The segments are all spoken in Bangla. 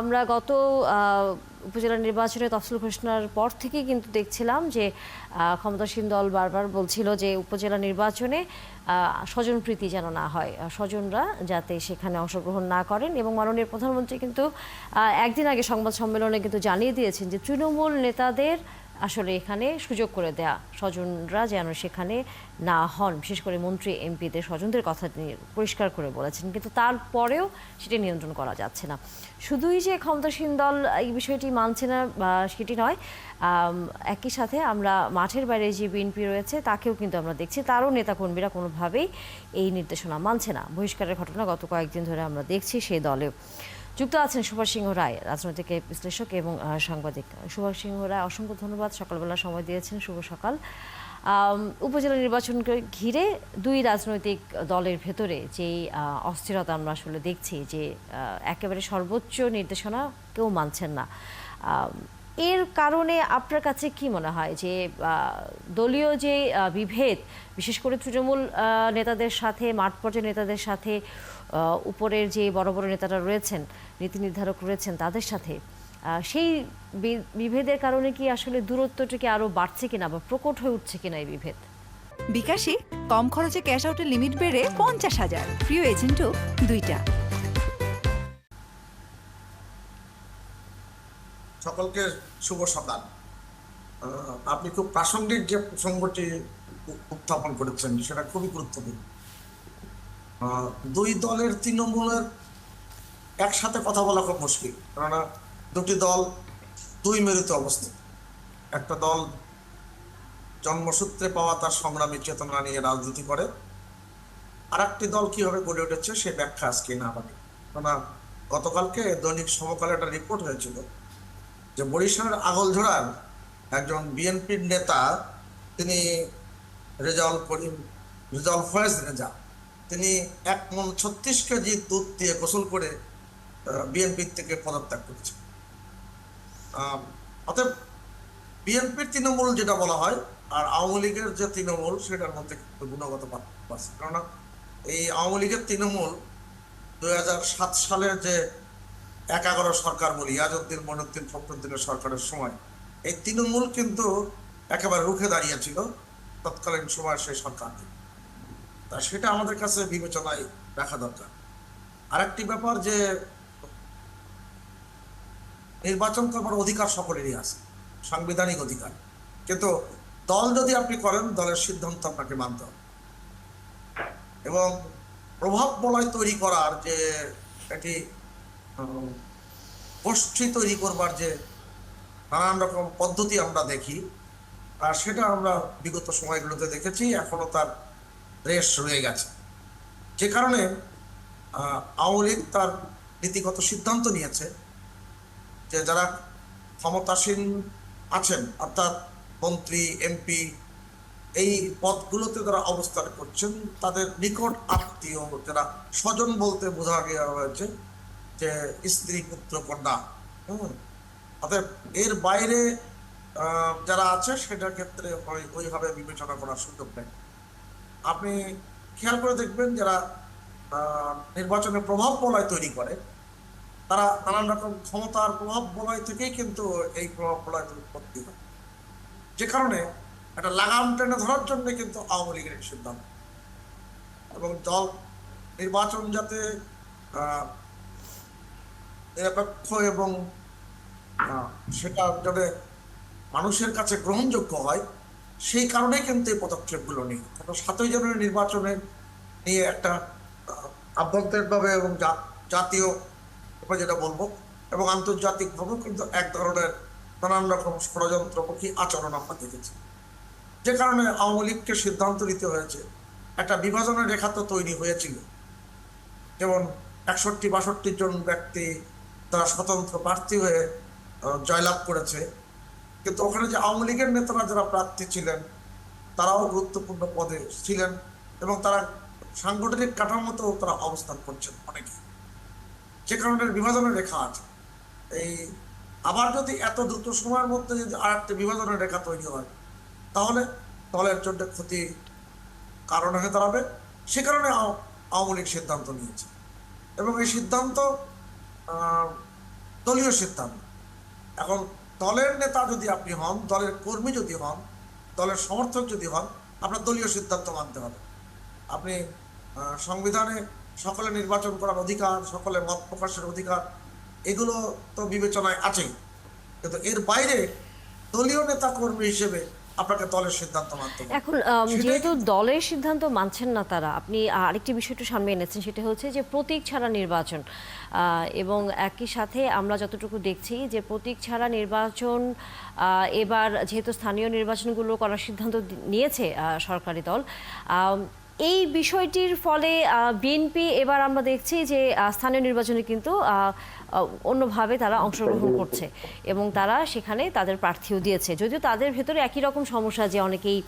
আমরা গত উপজেলা নির্বাচনে তফসিল ঘোষণার পর থেকেই কিন্তু দেখছিলাম যে ক্ষমতাসীন দল বারবার বলছিল যে উপজেলা নির্বাচনে স্বজনপ্রীতি যেন না হয়, স্বজনরা যাতে সেখানে অংশগ্রহণ না করেন। এবং মাননীয় প্রধানমন্ত্রী কিন্তু একদিন আগে সংবাদ সম্মেলনে কিন্তু জানিয়ে দিয়েছেন যে তৃণমূল নেতাদের আসলে এখানে সুযোগ করে দেয়া, স্বজনরা যেন সেখানে না হন, বিশেষ করে মন্ত্রী এমপিদের স্বজনদের কথা নিয়ে পরিষ্কার করে বলেছেন। কিন্তু তারপরেও সেটি নিয়ন্ত্রণ করা যাচ্ছে না। শুধুই যে ক্ষমতাসীন দল এই বিষয়টি মানছে না সেটি নয়, একই সাথে আমরা মাঠের বাইরে যে বিএনপি রয়েছে তাকেও কিন্তু আমরা দেখছি তারও নেতাকর্মীরা কোনোভাবেই এই নির্দেশনা মানছে না। বহিষ্কারের ঘটনা গত কয়েকদিন ধরে আমরা দেখছি সেই দলেও। যুক্ত আছেন সুভাষ সিংহ রায়, রাজনৈতিক বিশ্লেষক এবং সাংবাদিক। সুভাষ সিংহ রায়, অসংখ্য ধন্যবাদ, সকালবেলা সময় দিয়েছেন। শুভ সকাল। উপজেলা নির্বাচনকে ঘিরে দুই রাজনৈতিক দলের ভেতরে যেই অস্থিরতা আমরা আসলে দেখছি, যে একেবারে সর্বোচ্চ নির্দেশনা কেউ মানছেন না, এর কারণে আপনার কাছে কি মনে হয় যে দলীয় যে বিভেদ, বিশেষ করে তৃণমূল নেতাদের সাথে, মাঠ পর্যায়ের নেতাদের সাথে, উপরের যে বড় বড় নেতারা রয়েছেন, নীতি নির্ধারক রয়েছেন তাদের সাথে, সেই বিভেদের কারণে কি আসলে দূরত্বটা কি আরো বাড়ছে কিনা বা প্রকট হয়ে উঠছে কিনা এই বিভেদ? বিকাশে কম খরচে ক্যাশ আউটের লিমিট বেড়ে 50,000, প্রিয় এজেন্টও 2টা। সকলকে শুভ সকাল। আপনি খুব প্রাসঙ্গিক যে প্রসঙ্গটি উত্থাপন করেছেন সেটা খুবই গুরুত্বপূর্ণ। দুই দলের তৃণমূলের একসাথে কথা বলা খুব মুশকিল, কেননা দুটি দল দুই মেরুতে অবস্থিত। একটা দল জন্মসূত্রে পাওয়া তার সংগ্রামী চেতনা নিয়ে রাজনীতি করে, আর একটি দল কিভাবে গড়ে উঠেছে সে ব্যাখ্যা আজকে না পারি। কেননা গতকালকে দৈনিক সমকালে একটা রিপোর্ট হয়েছিল যে বরিশালের আগলঝোড়ার একজন বিএনপির নেতা, তিনি রেজাউল ফয়েজ রেজা, তিনি 1 মণ 36 কেজি দুধ দিয়ে গোসল করে বিএনপির থেকে পদত্যাগ করেছেন। অতএব বিএনপির তৃণমূল যেটা বলা হয় আর আওয়ামী লীগের যে তৃণমূল সেটার মধ্যে গুণগত পার্থক্য আছে। কেননা এই আওয়ামী লীগের তৃণমূল 2007 সালের যে 11 সরকার বলি, ইয়াজউদ্দিন মঈনুদ্দিন ফখরুদ্দিনের সরকারের সময় এই তৃণমূল কিন্তু একেবারে রুখে দাঁড়িয়েছিল তৎকালীন সময় সেই সরকার। তা সেটা আমাদের কাছে বিবেচনায় রাখা দরকার। আরেকটি ব্যাপার যে নির্বাচন করবার অধিকার সকলেরই আছে, সাংবিধানিক অধিকার, কিন্তু দল যদি আপনি করেন দলের সিদ্ধান্ত আপনাকে মানতে হবে। এবং প্রভাব বলয় তৈরি করার যে একটি গোষ্ঠী তৈরি করবার যে নানান রকম পদ্ধতি আমরা দেখি, আর সেটা আমরা বিগত সময়গুলোতে দেখেছি, এখনো তার রেশ রয়ে গেছে। যে কারণে আওয়ামী লীগ তার নীতিগত সিদ্ধান্ত নিয়েছে যে যারা ক্ষমতাসীন আছেন, অর্থাৎ মন্ত্রী এমপি, এই পদগুলোতে যারা অবস্থান করছেন তাদের নিকট আত্মীয়, যারা স্বজন বলতে বোঝা দেওয়া হয়েছে যে স্ত্রী পুত্র কন্যা, অতএব এর বাইরে যারা আছে সেটার ক্ষেত্রে ওইভাবে বিবেচনা করার সুযোগ নেই। আপনি খেয়াল করে দেখবেন যারা নির্বাচনে প্রভাব বলয় তৈরি করে তারা নানান রকম ক্ষমতার প্রভাব বলয় থেকেই কিন্তু এই প্রভাব বলয় উৎপত্তি হয়। যে কারণে একটা লাগাম টেনে ধরার জন্য কিন্তু আওয়ামী লীগের সিদ্ধান্ত, এবং দল নির্বাচন যাতে নিরপেক্ষ এবং সেটা যাতে মানুষের কাছে গ্রহণযোগ্য হয় সেই কারণে কিন্তু এই পদক্ষেপগুলো নিই। 7ই জানুয়ারি নির্বাচনে নিয়ে একটা আভ্যন্তরীণভাবে এবং জাতীয় যেটা বলবো এবং আন্তর্জাতিকভাবেও কিন্তু এক ধরনের নানান রকম ষড়যন্ত্রমুখী আচরণ আমরা দেখেছি। যে কারণে আওয়ামী লীগকে সিদ্ধান্ত নিতে হয়েছে। একটা বিভাজনের রেখা তো তৈরি হয়েছিল, যেমন 61-62 জন ব্যক্তি তারা স্বতন্ত্র প্রার্থী হয়ে জয়লাভ করেছে, কিন্তু ওখানে যে আওয়ামী লীগের নেতারা যারা প্রার্থী ছিলেন তারাও গুরুত্বপূর্ণ পদে ছিলেন এবং তারা সাংগঠনিক কাঠামোতেও তারা অবস্থান করছেন অনেকে। যে কারণে বিভাজনের রেখা আছে। এই আবার যদি এত দ্রুত সময়ের মধ্যে যদি আর একটা বিভাজনের রেখা তৈরি হয় তাহলে দলের জন্য ক্ষতি কারণ হয়ে দাঁড়াবে। সে কারণে আওয়ামী লীগ সিদ্ধান্ত নিয়েছে এবং এই সিদ্ধান্ত আহ, দলীয় সিদ্ধান্ত। এখন দলের নেতা যদি আপনি হন, দলের কর্মী যদি হন, দলের সমর্থক যদি হন, আপনার দলীয় সিদ্ধান্ত মানতে হবে। আপনি সংবিধানে সকলে নির্বাচন করার অধিকার, সকলে মত প্রকাশের অধিকার, এগুলো তো বিবেচনায় আছেই, কিন্তু এর বাইরে দলীয় নেতা কর্মী হিসেবে আপনাকে দলের সিদ্ধান্ত মানতে হবে। এখন সেটাই যেহেতু কিন্তু- দলের সিদ্ধান্ত মানছেন না তারা, আপনি আরেকটি বিষয় একটু সামনে এনেছেন, সেটা হচ্ছে যে প্রতীক ছাড়া নির্বাচন, এবং একই সাথে আমরা যতটুকু দেখছি যে প্রতীক ছাড়া নির্বাচন এবার যেহেতু স্থানীয় নির্বাচনগুলো করার সিদ্ধান্ত নিয়েছে সরকারি দল, এই বিষয়টির ফলে বিএনপি এবার আমরা দেখছি যে স্থানীয় নির্বাচনে কিন্তু অন্যভাবে তারা অংশগ্রহণ করছে এবং তারা সেখানে তাদের প্রার্থীও দিয়েছে, যদিও তাদের ভেতরে একই রকম সমস্যা যে অনেকেই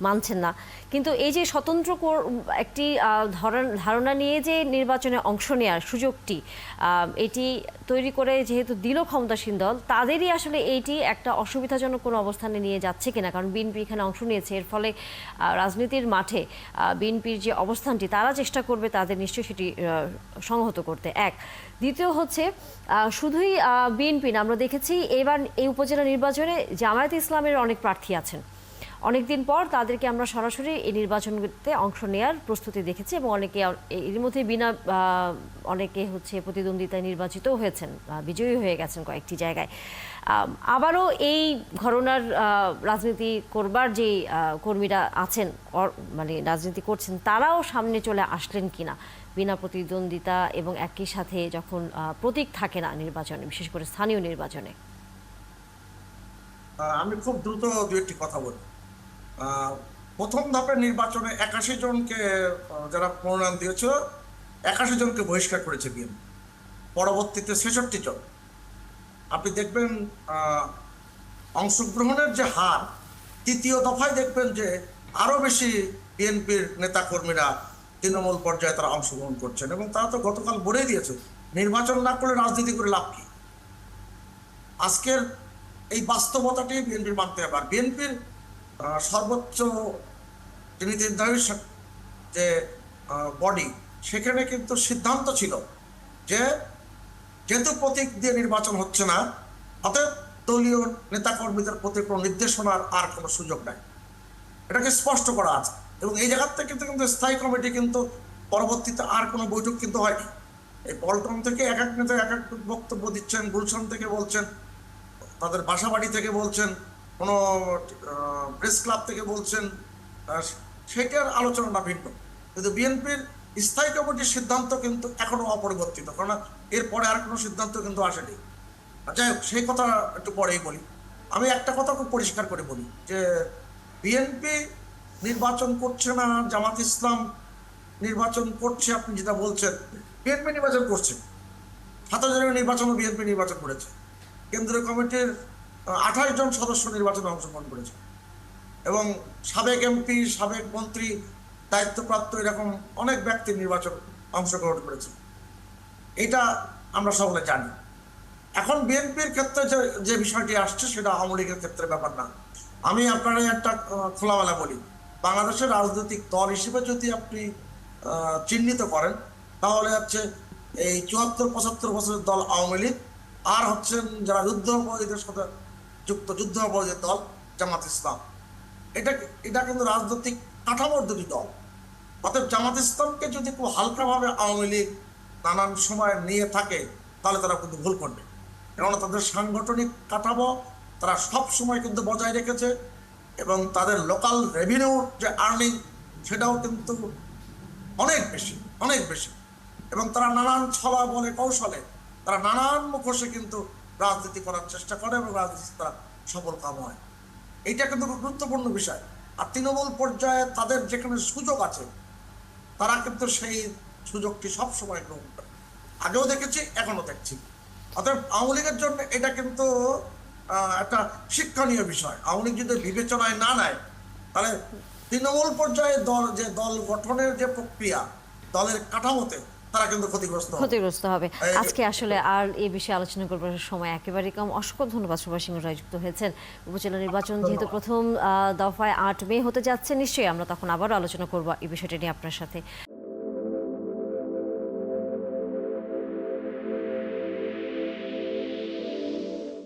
মানছেন না। কিন্তু এই যে স্বতন্ত্র একটি ধারণা নিয়ে যে নির্বাচনে অংশ নেওয়ার সুযোগটি এটি তৈরি করে যেহেতু দিল ক্ষমতাসীন দল, তাদেরই আসলে এইটি একটা অসুবিধাজনক কোনো অবস্থানে নিয়ে যাচ্ছে কিনা, কারণ বিএনপি এখানে অংশ নিয়েছে, এর ফলে রাজনীতির মাঠে বিএনপির যে অবস্থানটি তারা চেষ্টা করবে তাদের নিশ্চয়ই সেটি সংহত করতে। এক, দ্বিতীয় হচ্ছে শুধুই বিএনপি না, আমরা দেখেছি এবার এই উপজেলা নির্বাচনে জামায়াতে ইসলামের অনেক প্রার্থী আছেন। অনেকদিন পর তাদেরকে আমরা সরাসরি এই নির্বাচনতে অংশ নেওয়ার প্রস্তুতি দেখেছি এবং অনেকে এর মধ্যে অনেকে হচ্ছে প্রতিদ্বন্দ্বিতায় নির্বাচিতও হয়েছেন, বিজয়ী হয়ে গেছেন কয়েকটি জায়গায়। আবারও এই ঘরানার রাজনীতি করবার যে কর্মীরা আছেন, মানে রাজনীতি করছেন, তারাও সামনে চলে আসলেন কিনা বিনা প্রতিদ্বন্দ্বিতা এবং একই সাথে যখন প্রতীক থাকে না নির্বাচনে, বিশেষ করে স্থানীয় নির্বাচনে? আমি খুব দ্রুত দু একটি কথা বলি। প্রথম ধাপের নির্বাচনে 81 জনকে যারা মনোনয়ন দিয়েছিল, 81 জনকে বহিষ্কার করেছে বিএনপি। পরবর্তীতে 66 জন। আপনি দেখবেন অংশগ্রহণের যে হার, তৃতীয় দফায় দেখবেন যে আরো বেশি বিএনপির নেতা কর্মীরা তৃণমূল পর্যায়ে তারা অংশগ্রহণ করছেন, এবং তারা তো গতকাল বলেই দিয়েছে নির্বাচন না করলে রাজনীতি করে লাভ কি। আজকের এই বাস্তবতাটি বিএনপির মানতে হবে। আর বিএনপির সর্বোচ্চ যিনি নির্ধারিত যে বডি, সেখানে কিন্তু সিদ্ধান্ত ছিল যে যেহেতু প্রতীক দিয়ে নির্বাচন হচ্ছে না, অতএব দলীয় নেতাকর্মীদের প্রতি কোনো নির্দেশনার আর কোনো সুযোগ নাই, এটাকে স্পষ্ট করা আছে। এবং এই জায়গার থেকে কিন্তু স্থায়ী কমিটি কিন্তু পরবর্তীতে আর কোনো বৈঠক কিন্তু হয়নি। এই পল্টন থেকে এক এক নেতা এক এক বক্তব্য দিচ্ছেন, গুলশান থেকে বলছেন, তাদের বাসাবাড়ি থেকে বলছেন, কোনো প্রেস ক্লাব থেকে বলছেন, সেটার আলোচনাটা ভিন্ন। কিন্তু বিএনপির স্থায়ী কমিটির সিদ্ধান্ত কিন্তু এখনো অপরিবর্তিত, কারণ এরপরে আর কোনো সিদ্ধান্ত কিন্তু আসেনি। যাই হোক, সেই কথা একটু পরেই বলি। আমি একটা কথা খুব পরিষ্কার করে বলি যে বিএনপি নির্বাচন করছে না, জামাত ইসলাম নির্বাচন করছে, আপনি যেটা বলছেন, বিএনপি নির্বাচন করছে। 27 জানুয়ারি নির্বাচনও বিএনপি নির্বাচন করেছে। কেন্দ্রীয় কমিটির 28 জন সদস্য নির্বাচনে অংশগ্রহণ করেছে, এবং সাবেক এমপি, সাবেক মন্ত্রী, দায়িত্বপ্রাপ্ত এরকম অনেক ব্যক্তি নির্বাচন অংশগ্রহণ করেছে। এটা আমরা সকলে জানি। এখন বিএনপির ক্ষেত্রে যে বিষয়টি আসছে সেটা আওয়ামী লীগের ক্ষেত্রে ব্যাপার না। আমি আপনারা একটা খোলামেলা বলি, বাংলাদেশের রাজনৈতিক দল হিসেবে যদি আপনি চিহ্নিত করেন, তাহলে হচ্ছে এই 74-75 বছরের দল আওয়ামী লীগ, আর হচ্ছেন যারা যুদ্ধাপরাধীদের সাথে যুক্ত যুদ্ধাপরাধীর দল জামাত ইসলাম। এটা কিন্তু রাজনৈতিক কাঠামোর দুটি দল। অতএব জামাত ইসলামকে যদি খুব হালকাভাবে আওয়ামী লীগ নানান সময় নিয়ে থাকে, তাহলে তারা কিন্তু ভুল করবে। কেননা তাদের সাংগঠনিক কাঠামো তারা সব সময় কিন্তু বজায় রেখেছে, এবং তাদের লোকাল রেভিনিউ যে আর্নিং, সেটাও কিন্তু অনেক বেশি, অনেক বেশি। এবং তারা নানান ছলা বলে কৌশলে তারা নানান মুখোশে কিন্তু রাজনীতি করার চেষ্টা করে, এবং রাজনীতি তারা সফল কাম হয়। এইটা কিন্তু খুব গুরুত্বপূর্ণ বিষয়। আর তৃণমূল পর্যায়ে তাদের যেখানে সুযোগ আছে, তারা কিন্তু সেই সুযোগটি সবসময় গ্রহণ করে। আগেও দেখেছি, এখনো দেখছি। অতএব আওয়ামী লীগের জন্য এটা কিন্তু একটা শিক্ষণীয় বিষয়। আওয়ামী লীগ যদি বিবেচনায় না নেয়, তাহলে তৃণমূল পর্যায়ে দল গঠনের যে প্রক্রিয়া, দলের কাঠামোতে তারা কিন্তু ক্ষতিগ্রস্ত হবে। আজকে আসলে আর এই বিষয়ে আলোচনা করবার সময় একেবারে কম। অসংখ্য ধন্যবাদ সুভাষ সিংহ রায় যুক্ত হয়েছেন। উপজেলা নির্বাচন যেহেতু প্রথম দফায় 8 মে হতে যাচ্ছে, নিশ্চয়ই আমরা তখন আবারও আলোচনা করবো এই বিষয়টা নিয়ে আপনার সাথে।